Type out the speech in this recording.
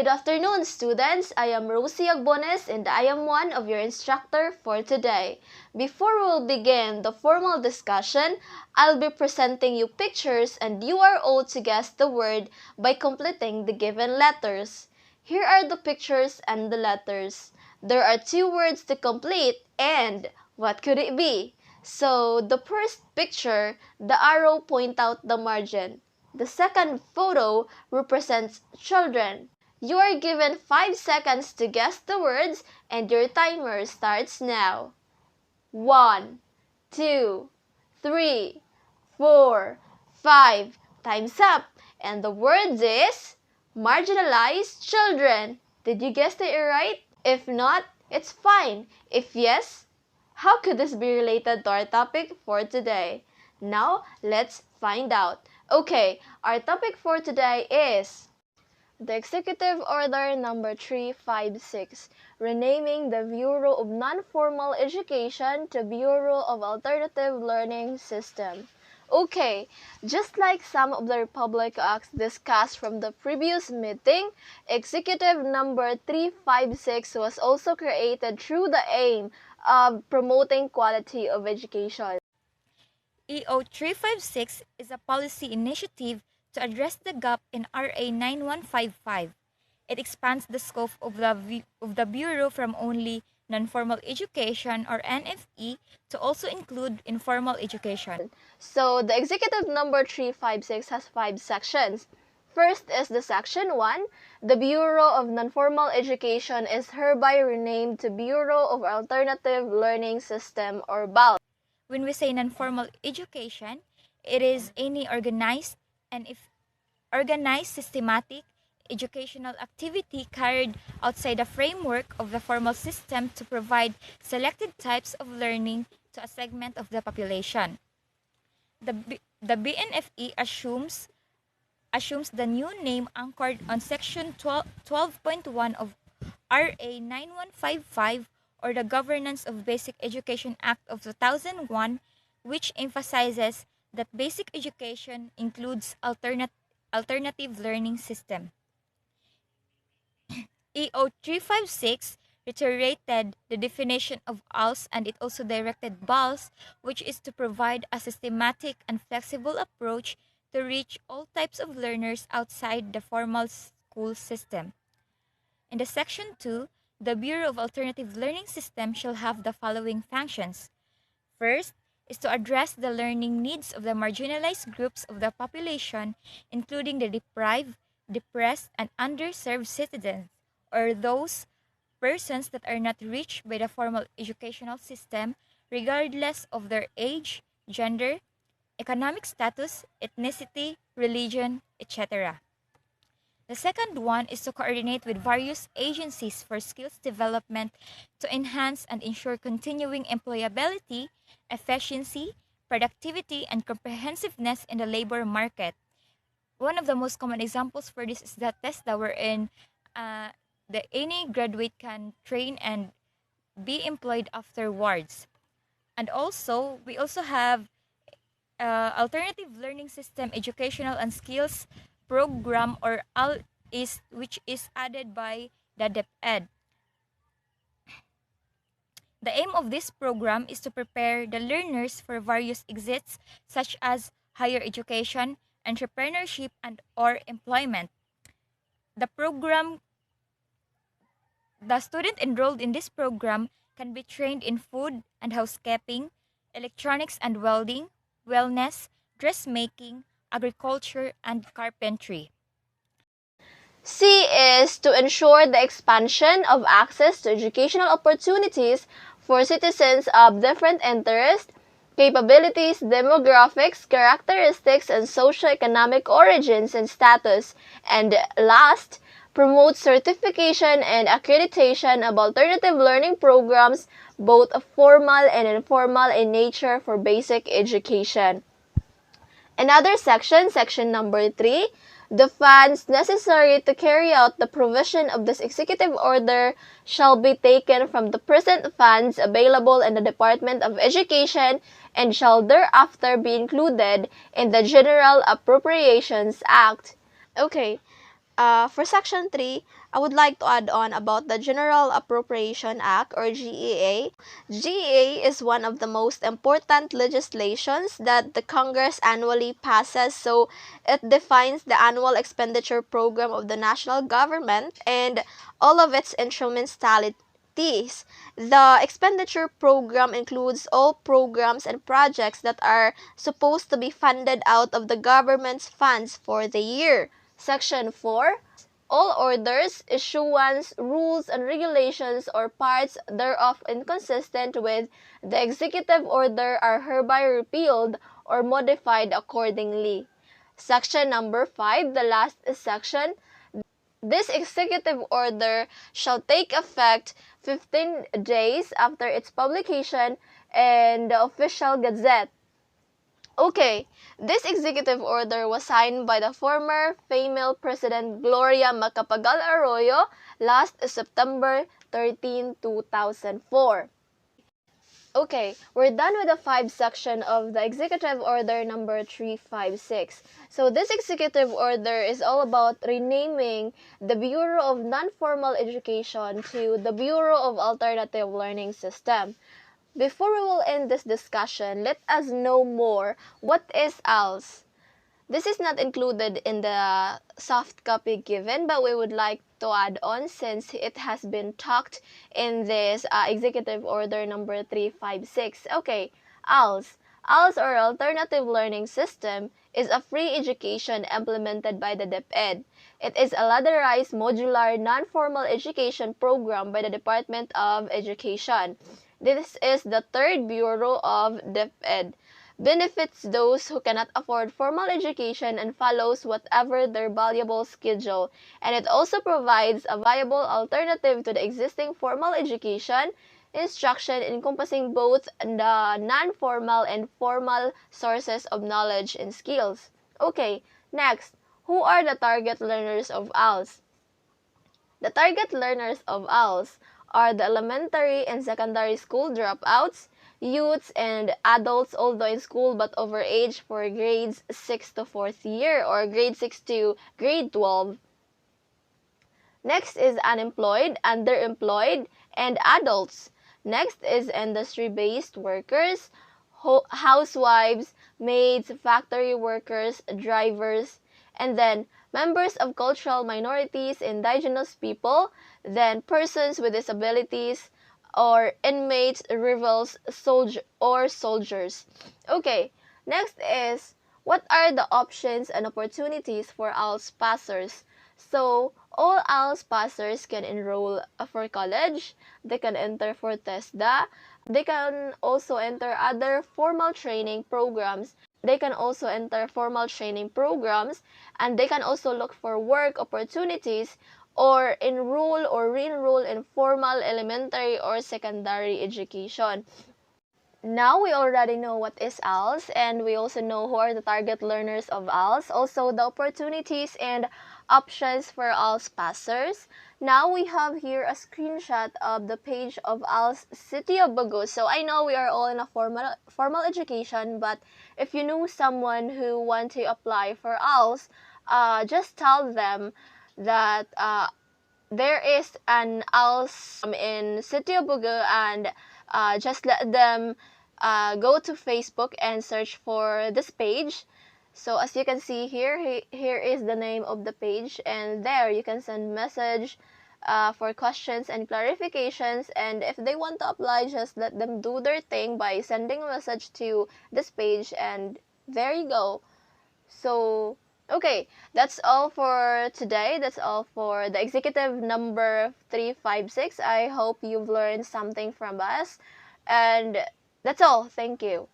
Good afternoon, students. I am Rosie Agbones and I am one of your instructor for today. Before we will begin the formal discussion, I'll be presenting you pictures and you are all to guess the word by completing the given letters. Here are the pictures and the letters. There are two words to complete and what could it be? So, the first picture, the arrow point out the margin. The second photo represents children. You are given 5 seconds to guess the words and your timer starts now. 1, 2, 3, 4, 5. Time's up. And the words is marginalized children. Did you guess it right? If not, it's fine. If yes, how could this be related to our topic for today? Now, let's find out. Okay, our topic for today is the Executive Order Number 356, renaming the Bureau of Non-Formal Education to Bureau of Alternative Learning System. Okay, just like some of the Republic Acts discussed from the previous meeting, Executive Number 356 was also created through the aim of promoting quality of education. EO 356 is a policy initiative to address the gap in RA 9155. It expands the scope of the Bureau from only non-formal education or NFE to also include informal education. So, the Executive Number 356 has 5 sections. First is the Section 1. The Bureau of Non-Formal Education is hereby renamed to Bureau of Alternative Learning System or BAL. When we say non-formal education, it is any organized systematic educational activity carried outside the framework of the formal system to provide selected types of learning to a segment of the population. The BNFE assumes the new name anchored on Section 12.1 of RA 9155 or the Governance of Basic Education Act of 2001, which emphasizes that basic education includes alternative learning system. EO 356 reiterated the definition of ALS and it also directed BALS, which is to provide a systematic and flexible approach to reach all types of learners outside the formal school system. In the Section 2, the Bureau of Alternative Learning System shall have the following functions. First is to address the learning needs of the marginalized groups of the population, including the deprived, depressed, and underserved citizens, or those persons that are not reached by the formal educational system, regardless of their age, gender, economic status, ethnicity, religion, etc. The second one is to coordinate with various agencies for skills development to enhance and ensure continuing employability, efficiency, productivity, and comprehensiveness in the labor market. One of the most common examples for this is the TESDA wherein any graduate can train and be employed afterwards. And also, we also have Alternative Learning System Educational and Skills Program or ALIS, which is added by the DepEd. The aim of this program is to prepare the learners for various exits such as higher education, entrepreneurship, and or employment. The student enrolled in this program can be trained in food and housekeeping, electronics and welding, wellness, dressmaking, agriculture, and carpentry. C is to ensure the expansion of access to educational opportunities for citizens of different interests, capabilities, demographics, characteristics, and socioeconomic origins and status. And last, promote certification and accreditation of alternative learning programs, both formal and informal in nature for basic education. Another section, section number 3, the funds necessary to carry out the provision of this executive order shall be taken from the present funds available in the Department of Education and shall thereafter be included in the General Appropriations Act. Okay, For Section 3, I would like to add on about the General Appropriation Act or GEA. GEA is one of the most important legislations that the Congress annually passes, so it defines the annual expenditure program of the national government and all of its instrumentalities. The expenditure program includes all programs and projects that are supposed to be funded out of the government's funds for the year. Section 4. All orders, issuance, rules, and regulations or parts thereof inconsistent with the executive order are hereby repealed or modified accordingly. Section number 5, the last section. This executive order shall take effect 15 days after its publication in the official gazette. Okay, this executive order was signed by the former female President Gloria Macapagal Arroyo last September 13, 2004. Okay, we're done with the 5 section of the Executive Order number 356. So this executive order is all about renaming the Bureau of Non-Formal Education to the Bureau of Alternative Learning System. Before we will end this discussion, let us know more what is ALS. This is not included in the soft copy given, but we would like to add on since it has been talked in this Executive Order number 356. Okay, ALS. ALS or Alternative Learning System is a free education implemented by the DepEd. It is a ladderized modular non-formal education program by the Department of Education. This is the third bureau of DepEd. Benefits those who cannot afford formal education and follows whatever their valuable schedule. And it also provides a viable alternative to the existing formal education instruction encompassing both the non-formal and formal sources of knowledge and skills. Okay, next, who are the target learners of ALS? The target learners of ALS are the elementary and secondary school dropouts, youths, and adults although in school but over age for grades 6 to 4th year or grade 6 to grade 12. Next is unemployed, underemployed, and adults. Next is industry-based workers, housewives, maids, factory workers, drivers, and then members of cultural minorities, indigenous people, then persons with disabilities, or inmates, rebels, soldiers. Okay, next is what are the options and opportunities for ALS passers? So, all ALS passers can enroll for college, they can enter for TESDA, they can also enter other formal training programs, they can also enter formal training programs, and they can also look for work opportunities or enroll or re-enroll in formal elementary or secondary education. Now we already know what is ALS and we also know who are the target learners of ALS, also the opportunities and options for ALS passers. Now we have here a screenshot of the page of ALS City of Bagus. So I know we are all in a formal education, but if you know someone who want to apply for ALS, just tell them that there is an ALS in City of Bagu and just let them go to Facebook and search for this page. So as you can see here, here is the name of the page, and there you can send message for questions and clarifications, and if they want to apply, just let them do their thing by sending a message to this page, and there you go. So okay, that's all for today. That's all for the executive number 356. I hope you've learned something from us, and that's all. Thank you.